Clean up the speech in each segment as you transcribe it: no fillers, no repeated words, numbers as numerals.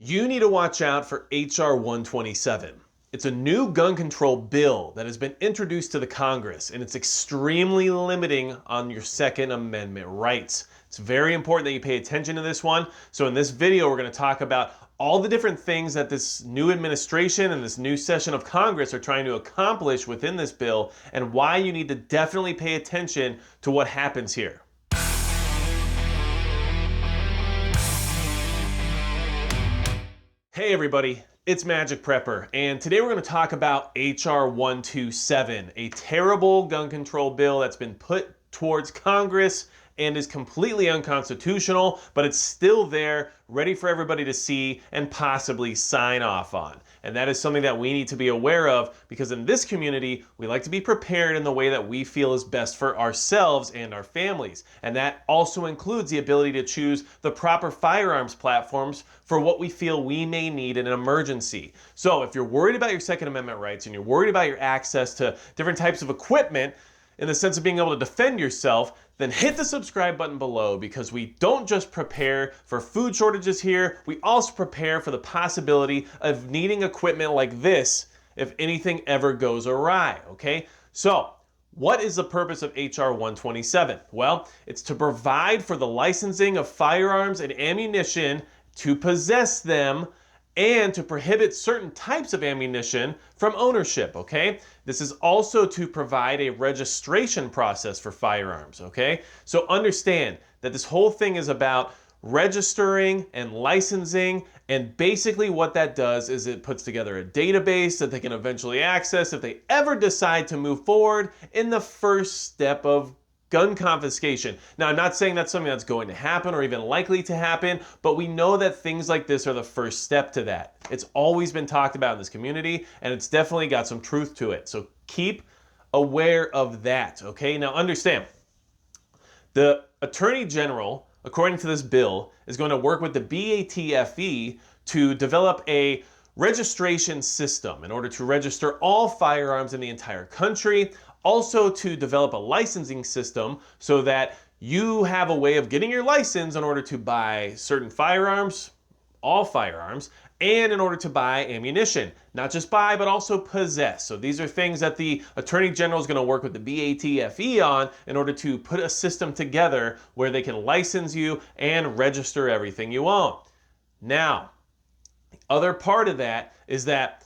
You need to watch out for H.R. 127. It's a new gun control bill that has been introduced to the Congress, and it's extremely limiting on your Second Amendment rights. It's very important that you pay attention to this one. So in this video, we're going to talk about all the different things that this new administration and this new session of Congress are trying to accomplish within this bill, and why you need to definitely pay attention to what happens here. Hey everybody, it's Magic Prepper, and today we're going to talk about H.R. 127, a terrible gun control bill that's been put towards Congress and is completely unconstitutional, but it's still there, ready for everybody to see and possibly sign off on. And that is something that we need to be aware of, because in this community, we like to be prepared in the way that we feel is best for ourselves and our families. And that also includes the ability to choose the proper firearms platforms for what we feel we may need in an emergency. So if you're worried about your Second Amendment rights and you're worried about your access to different types of equipment in the sense of being able to defend yourself, then hit the subscribe button below, because we don't just prepare for food shortages here, we also prepare for the possibility of needing equipment like this if anything ever goes awry, okay? So, what is the purpose of H.R. 127? Well, it's to provide for the licensing of firearms and ammunition, to possess them, and to prohibit certain types of ammunition from ownership, okay? This is also to provide a registration process for firearms, okay? So understand that this whole thing is about registering and licensing, and basically what that does is it puts together a database that they can eventually access if they ever decide to move forward in the first step of gun confiscation. Now, I'm not saying that's something that's going to happen or even likely to happen, but we know that things like this are the first step to that. It's always been talked about in this community, and it's definitely got some truth to it. So keep aware of that, okay? Now understand, the Attorney General, according to this bill, is going to work with the BATFE to develop a registration system in order to register all firearms in the entire country. Also to develop a licensing system so that you have a way of getting your license in order to buy certain firearms, all firearms, and in order to buy ammunition. Not just buy, but also possess. So these are things that the Attorney General is going to work with the BATFE on in order to put a system together where they can license you and register everything you own. Now, the other part of that is that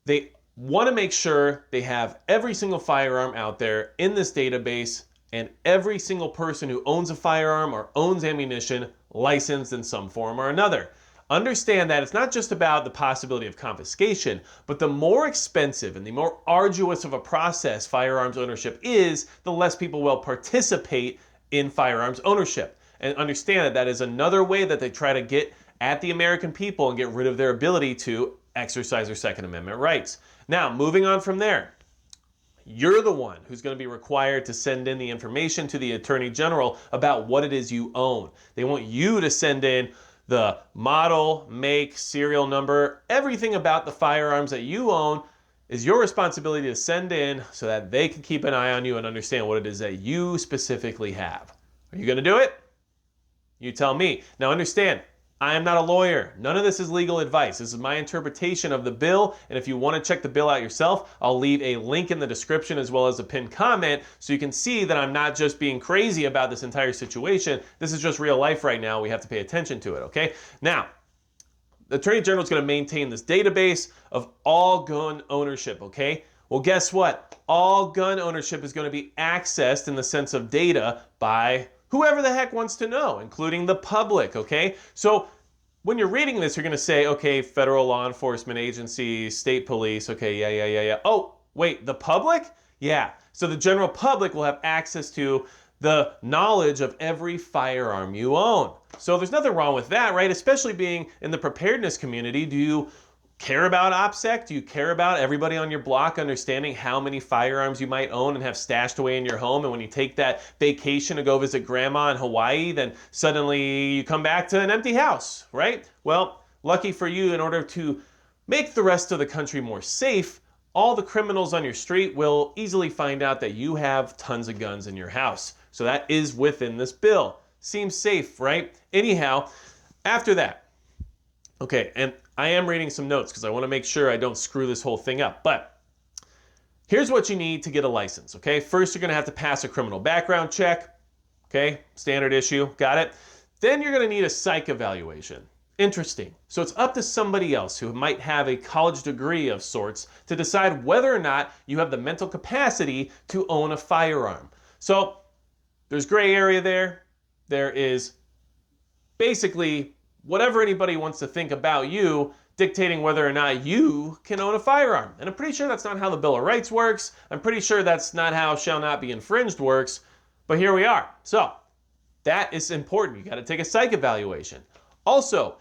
they want to make sure they have every single firearm out there in this database, and every single person who owns a firearm or owns ammunition licensed in some form or another. Understand that it's not just about the possibility of confiscation, but the more expensive and the more arduous of a process firearms ownership is, the less people will participate in firearms ownership. And understand that that is another way that they try to get at the American people and get rid of their ability to exercise their Second Amendment rights. Now, moving on from there, you're the one who's going to be required to send in the information to the Attorney General about what it is you own. They want you to send in the model, make, serial number, everything about the firearms that you own is your responsibility to send in, so that they can keep an eye on you and understand what it is that you specifically have. Are you going to do it? You tell me. Now understand, I am not a lawyer. None of this is legal advice. This is my interpretation of the bill, and if you want to check the bill out yourself, I'll leave a link in the description as well as a pinned comment so you can see that I'm not just being crazy about this entire situation. This is just real life right now. We have to pay attention to it, okay? Now, the Attorney General is going to maintain this database of all gun ownership, okay? Well, guess what? All gun ownership is going to be accessed in the sense of data by whoever the heck wants to know, including the public, okay? So when you're reading this, you're going to say, okay, federal law enforcement agencies, state police, okay, yeah. Oh, wait, the public? Yeah. So the general public will have access to the knowledge of every firearm you own. So there's nothing wrong with that, right? Especially being in the preparedness community. Do you care about OPSEC? Do you care about everybody on your block understanding how many firearms you might own and have stashed away in your home? And when you take that vacation to go visit grandma in Hawaii, then suddenly you come back to an empty house, right? Well, lucky for you, in order to make the rest of the country more safe, all the criminals on your street will easily find out that you have tons of guns in your house. So that is within this bill. Seems safe, right? Anyhow, after that, Okay, and I am reading some notes because I want to make sure I don't screw this whole thing up. But here's what you need to get a license, okay? First, you're going to have to pass a criminal background check, okay? Standard issue, got it? Then you're going to need a psych evaluation. Interesting. So it's up to somebody else who might have a college degree of sorts to decide whether or not you have the mental capacity to own a firearm. So there's gray area there. There is basically whatever anybody wants to think about you dictating whether or not you can own a firearm. And I'm pretty sure that's not how the Bill of Rights works. I'm pretty sure that's not how shall not be infringed works. But here we are. So that is important. You got to take a psych evaluation. Also,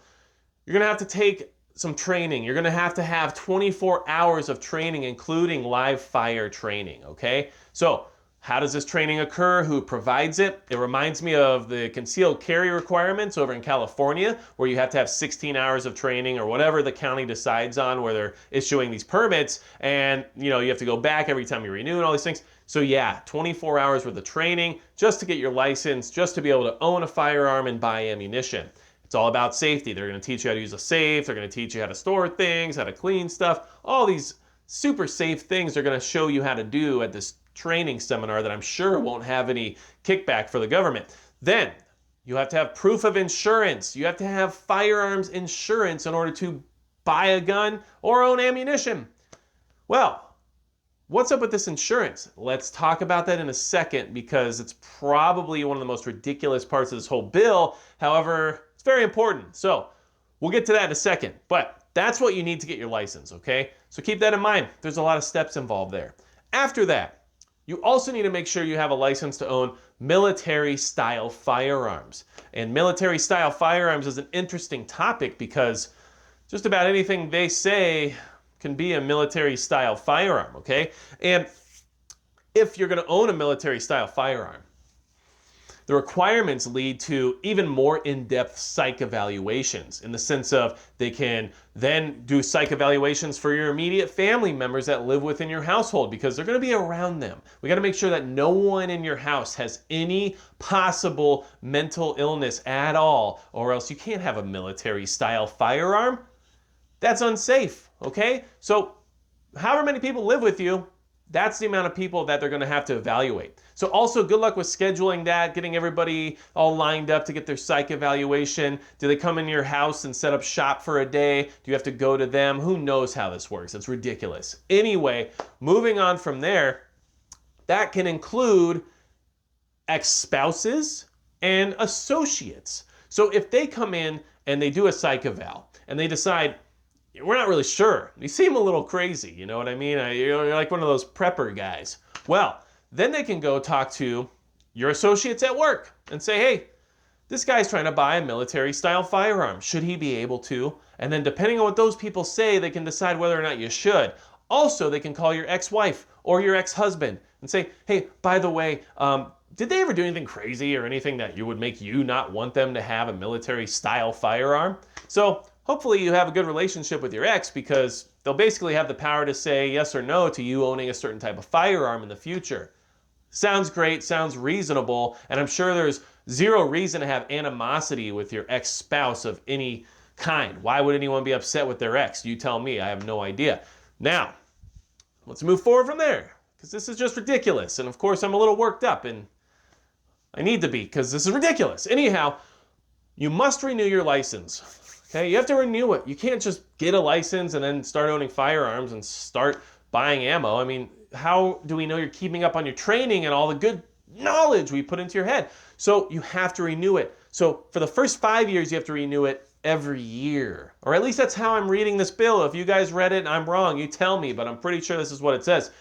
you're going to have to take some training. You're going to have 24 hours of training, including live fire training, okay? So how does this training occur? Who provides it? It reminds me of the concealed carry requirements over in California, where you have to have 16 hours of training or whatever the county decides on where they're issuing these permits. And you have to go back every time you renew and all these things. So yeah, 24 hours worth of training just to get your license, just to be able to own a firearm and buy ammunition. It's all about safety. They're going to teach you how to use a safe. They're going to teach you how to store things, how to clean stuff, all these super safe things they're going to show you how to do at this training seminar that I'm sure won't have any kickback for the government. Then you have to have proof of insurance. You have to have firearms insurance in order to buy a gun or own ammunition. Well, what's up with this insurance? Let's talk about that in a second because it's probably one of the most ridiculous parts of this whole bill. However, it's very important. So we'll get to that in a second. But that's what you need to get your license, okay? So keep that in mind. There's a lot of steps involved there. After that, you also need to make sure you have a license to own military-style firearms. And military-style firearms is an interesting topic because just about anything they say can be a military-style firearm, okay? And if you're going to own a military-style firearm, the requirements lead to even more in-depth psych evaluations in the sense of they can then do psych evaluations for your immediate family members that live within your household because they're going to be around them. We got to make sure that no one in your house has any possible mental illness at all, or else you can't have a military-style firearm. That's unsafe, okay? So however many people live with you, that's the amount of people that they're going to have to evaluate. So also good luck with scheduling that, getting everybody all lined up to get their psych evaluation. Do they come in your house and set up shop for a day? Do you have to go to them? Who knows how this works? It's ridiculous. Anyway, moving on from there, that can include ex-spouses and associates. So if they come in and they do a psych eval and they decide, we're not really sure. You seem a little crazy, you know what I mean? You're like one of those prepper guys. Well, then they can go talk to your associates at work and say, hey, this guy's trying to buy a military-style firearm. Should he be able to? And then depending on what those people say, they can decide whether or not you should. Also, they can call your ex-wife or your ex-husband and say, hey, by the way, did they ever do anything crazy or anything that you would make you not want them to have a military-style firearm? So hopefully you have a good relationship with your ex because they'll basically have the power to say yes or no to you owning a certain type of firearm in the future. Sounds great, sounds reasonable, and I'm sure there's zero reason to have animosity with your ex-spouse of any kind. Why would anyone be upset with their ex? You tell me, I have no idea. Now, let's move forward from there, because this is just ridiculous, and of course I'm a little worked up, and I need to be, because this is ridiculous. Anyhow, you must renew your license. Okay, you have to renew it. You can't just get a license and then start owning firearms and start buying ammo. I mean, how do we know you're keeping up on your training and all the good knowledge we put into your head? So you have to renew it. So for the first 5 years, you have to renew it every year. Or at least that's how I'm reading this bill. If you guys read it and I'm wrong, you tell me, but I'm pretty sure this is what it says.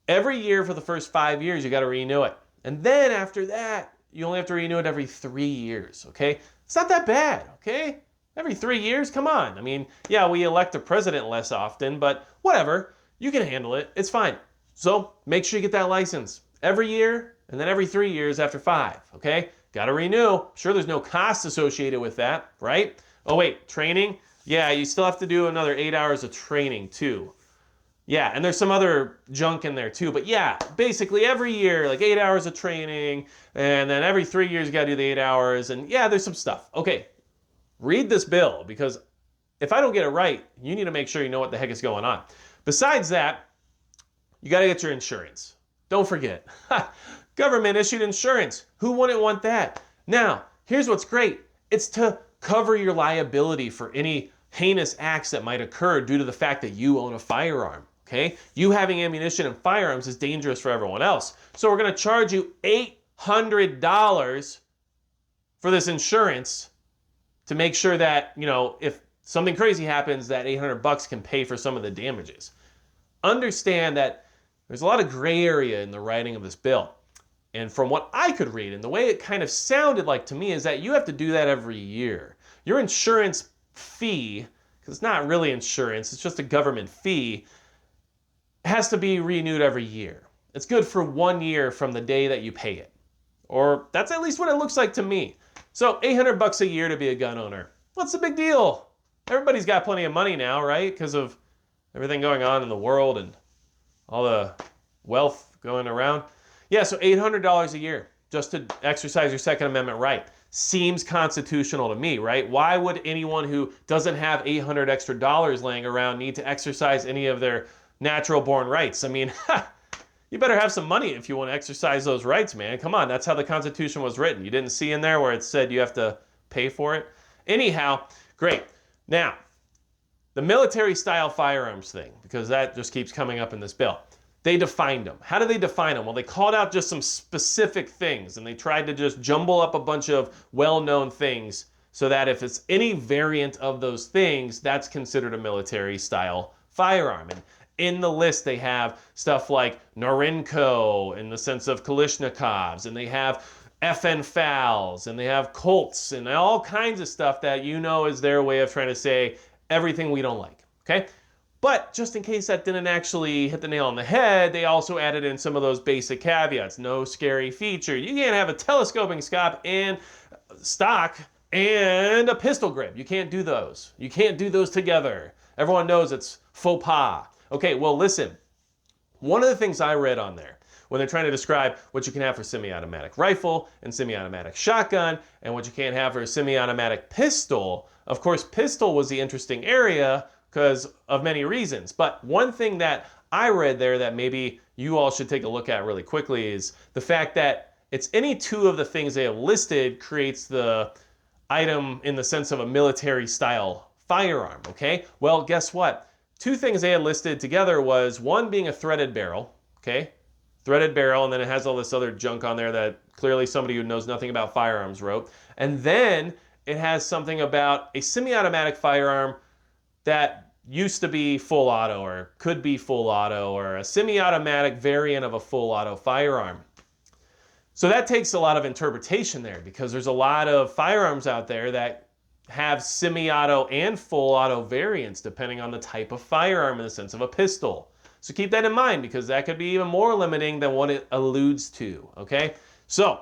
Every year for the first 5 years, you got to renew it. And then after that, you only have to renew it every 3 years, okay? It's not that bad, okay? Every 3 years, come on. I mean, yeah, we elect a president less often, but whatever. You can handle it. It's fine. So make sure you get that license every year and then every 3 years after 5, okay? Got to renew. Sure, there's no cost associated with that, right? Oh, wait, training? Yeah, you still have to do another 8 hours of training too. Yeah, and there's some other junk in there too. But yeah, basically every year, like 8 hours of training, and then every 3 years you got to do the 8 hours. And yeah, there's some stuff. Okay, read this bill because if I don't get it right, you need to make sure you know what the heck is going on. Besides that, you got to get your insurance. Don't forget. Government issued insurance. Who wouldn't want that? Now, here's what's great. It's to cover your liability for any heinous acts that might occur due to the fact that you own a firearm. Okay? You having ammunition and firearms is dangerous for everyone else. So we're going to charge you $800 for this insurance to make sure that, if something crazy happens, that $800 can pay for some of the damages. Understand that there's a lot of gray area in the writing of this bill. And from what I could read, and the way it kind of sounded like to me, is that you have to do that every year. Your insurance fee, because it's not really insurance, it's just a government fee, has to be renewed every year. It's good for 1 year from the day that you pay it. Or that's at least what it looks like to me. So $800 a year to be a gun owner. What's the big deal? Everybody's got plenty of money now, right? Because of everything going on in the world and all the wealth going around. Yeah, so $800 a year just to exercise your Second Amendment right. Seems constitutional to me, right? Why would anyone who doesn't have $800 extra laying around need to exercise any of their natural born rights? I mean, you better have some money if you want to exercise those rights, man. Come on, that's how the Constitution was written. You didn't see in there where it said you have to pay for it? Anyhow, great. Now, the military-style firearms thing, because that just keeps coming up in this bill. They defined them. How do they define them? Well, they called out just some specific things, and they tried to just jumble up a bunch of well-known things so that if it's any variant of those things, that's considered a military-style firearm. And in the list, they have stuff like Norinco in the sense of Kalashnikovs, and they have FN FALs, and they have Colts, and all kinds of stuff that is their way of trying to say everything we don't like, okay? But just in case that didn't actually hit the nail on the head, they also added in some of those basic caveats. No scary feature. You can't have a telescoping stock and a pistol grip. You can't do those. You can't do those together. Everyone knows it's faux pas. Okay, well, listen. One of the things I read on there when they're trying to describe what you can have for semi-automatic rifle and semi-automatic shotgun and what you can't have for a semi-automatic pistol, of course, pistol was the interesting area because of many reasons. But one thing that I read there that maybe you all should take a look at really quickly is the fact that it's any two of the things they have listed creates the item in the sense of a military style firearm, okay? Well, guess what? Two things they had listed together was one being a threaded barrel, okay? Threaded barrel, and then it has all this other junk on there that clearly somebody who knows nothing about firearms wrote. And then it has something about a semi-automatic firearm that used to be full auto or could be full auto or a semi-automatic variant of a full auto firearm. So that takes a lot of interpretation there because there's a lot of firearms out there that have semi-auto and full auto variants depending on the type of firearm in the sense of a pistol. So keep that in mind because that could be even more limiting than what it alludes to, okay? So,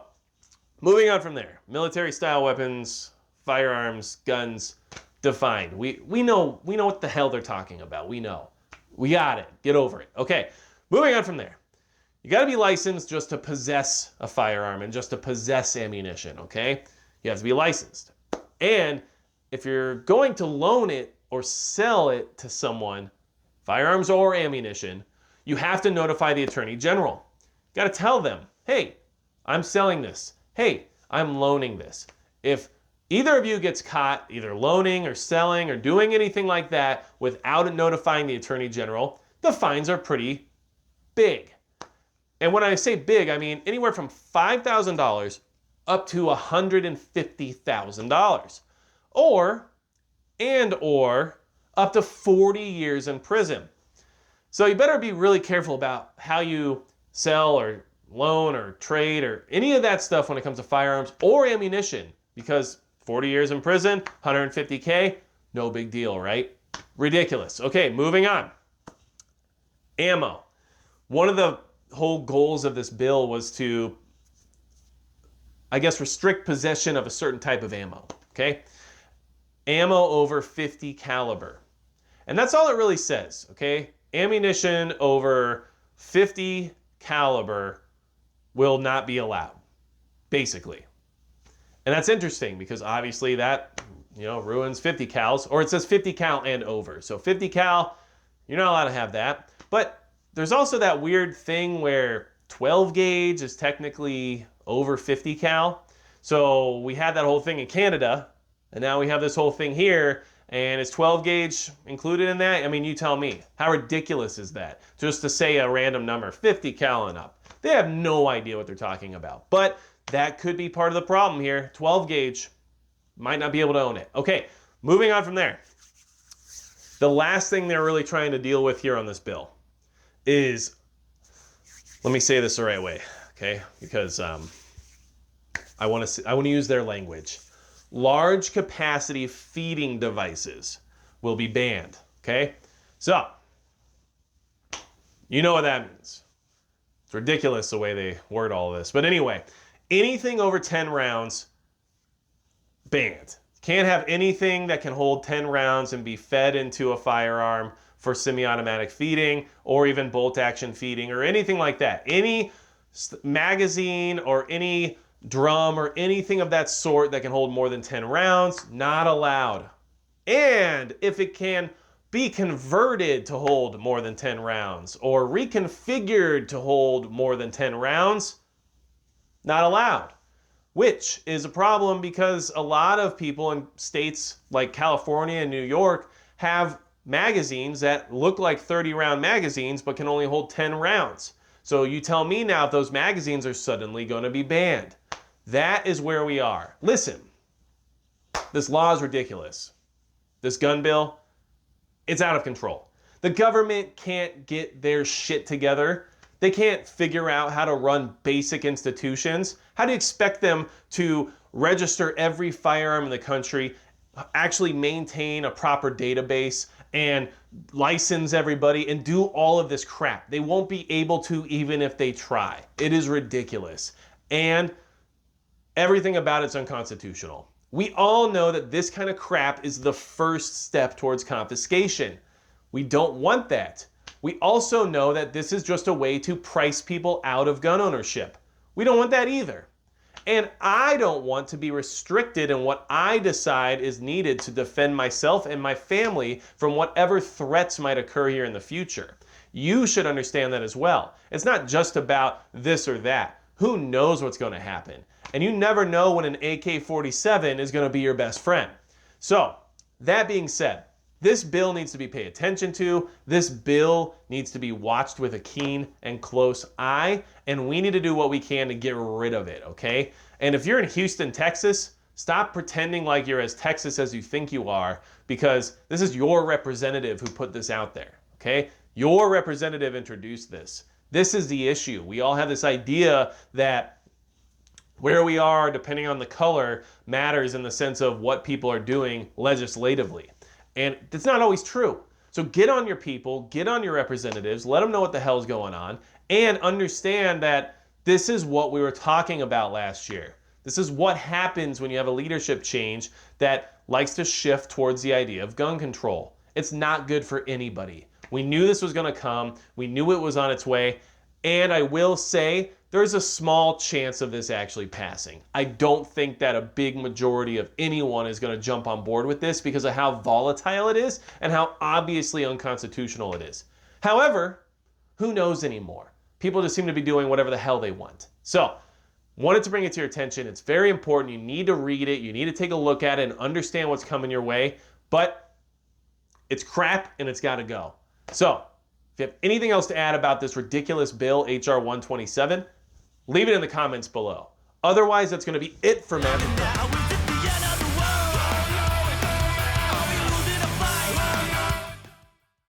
moving on from there. Military style weapons, firearms, guns, defined. We know what the hell they're talking about. We know. We got it. Get over it. Okay, moving on from there. You got to be licensed just to possess a firearm and just to possess ammunition, okay? You have to be licensed. And if you're going to loan it or sell it to someone, firearms or ammunition, you have to notify the Attorney General. You got to tell them, hey, I'm selling this. Hey, I'm loaning this. If either of you gets caught either loaning or selling or doing anything like that without notifying the Attorney General, the fines are pretty big. And when I say big, I mean anywhere from $5,000 up to $150,000. Or up to 40 years in prison. So you better be really careful about how you sell or loan or trade or any of that stuff when it comes to firearms or ammunition because 40 years in prison, $150K, no big deal, right? Ridiculous. Okay, moving on. Ammo. One of the whole goals of this bill was to, I guess, restrict possession of a certain type of ammo, okay? Ammo over 50 caliber. And that's all it really says, okay? Ammunition over 50 caliber will not be allowed, basically. And that's interesting because obviously that ruins 50 cals, or it says 50 cal and over. So 50 cal, you're not allowed to have that. But there's also that weird thing where 12 gauge is technically over 50 cal. So we had that whole thing in Canada, and now we have this whole thing here, and is 12 gauge included in that? I mean, you tell me. How ridiculous is that? Just to say a random number, 50 cal and up. They have no idea what they're talking about. But that could be part of the problem here. 12 gauge, might not be able to own it. Okay, moving on from there. The last thing they're really trying to deal with here on this bill is, let me say this the right way, okay? Because I want to use their language. Large capacity feeding devices will be banned, okay? So, you know what that means. It's ridiculous the way they word all this. But anyway, anything over 10 rounds, banned. Can't have anything that can hold 10 rounds and be fed into a firearm for semi-automatic feeding or even bolt action feeding or anything like that. Any magazine or any drum or anything of that sort that can hold more than 10 rounds, not allowed. And if it can be converted to hold more than 10 rounds or reconfigured to hold more than 10 rounds, not allowed. Which is a problem because a lot of people in states like California and New York have magazines that look like 30-round magazines but can only hold 10 rounds. So you tell me now if those magazines are suddenly going to be banned. That is where we are. Listen, this law is ridiculous. This gun bill, it's out of control. The government can't get their shit together. They can't figure out how to run basic institutions. How do you expect them to register every firearm in the country, actually maintain a proper database, and license everybody, and do all of this crap? They won't be able to even if they try. It is ridiculous. And everything about it's unconstitutional. We all know that this kind of crap is the first step towards confiscation. We don't want that. We also know that this is just a way to price people out of gun ownership. We don't want that either. And I don't want to be restricted in what I decide is needed to defend myself and my family from whatever threats might occur here in the future. You should understand that as well. It's not just about this or that. Who knows what's going to happen? And you never know when an AK-47 is going to be your best friend. So, that being said, this bill needs to be paid attention to. This bill needs to be watched with a keen and close eye. And we need to do what we can to get rid of it, okay? And if you're in Houston, Texas, stop pretending like you're as Texas as you think you are, because this is your representative who put this out there, okay? Your representative introduced this. This is the issue. We all have this idea that where we are, depending on the color, matters in the sense of what people are doing legislatively. And it's not always true. So get on your people, get on your representatives, let them know what the hell's going on, and understand that this is what we were talking about last year. This is what happens when you have a leadership change that likes to shift towards the idea of gun control. It's not good for anybody. We knew this was going to come. We knew it was on its way. And I will say, there's a small chance of this actually passing. I don't think that a big majority of anyone is going to jump on board with this because of how volatile it is and how obviously unconstitutional it is. However, who knows anymore? People just seem to be doing whatever the hell they want. So, wanted to bring it to your attention. It's very important. You need to read it. You need to take a look at it and understand what's coming your way. But it's crap and it's got to go. So, if you have anything else to add about this ridiculous bill, HR 127, leave it in the comments below. Otherwise, that's going to be it for Magic.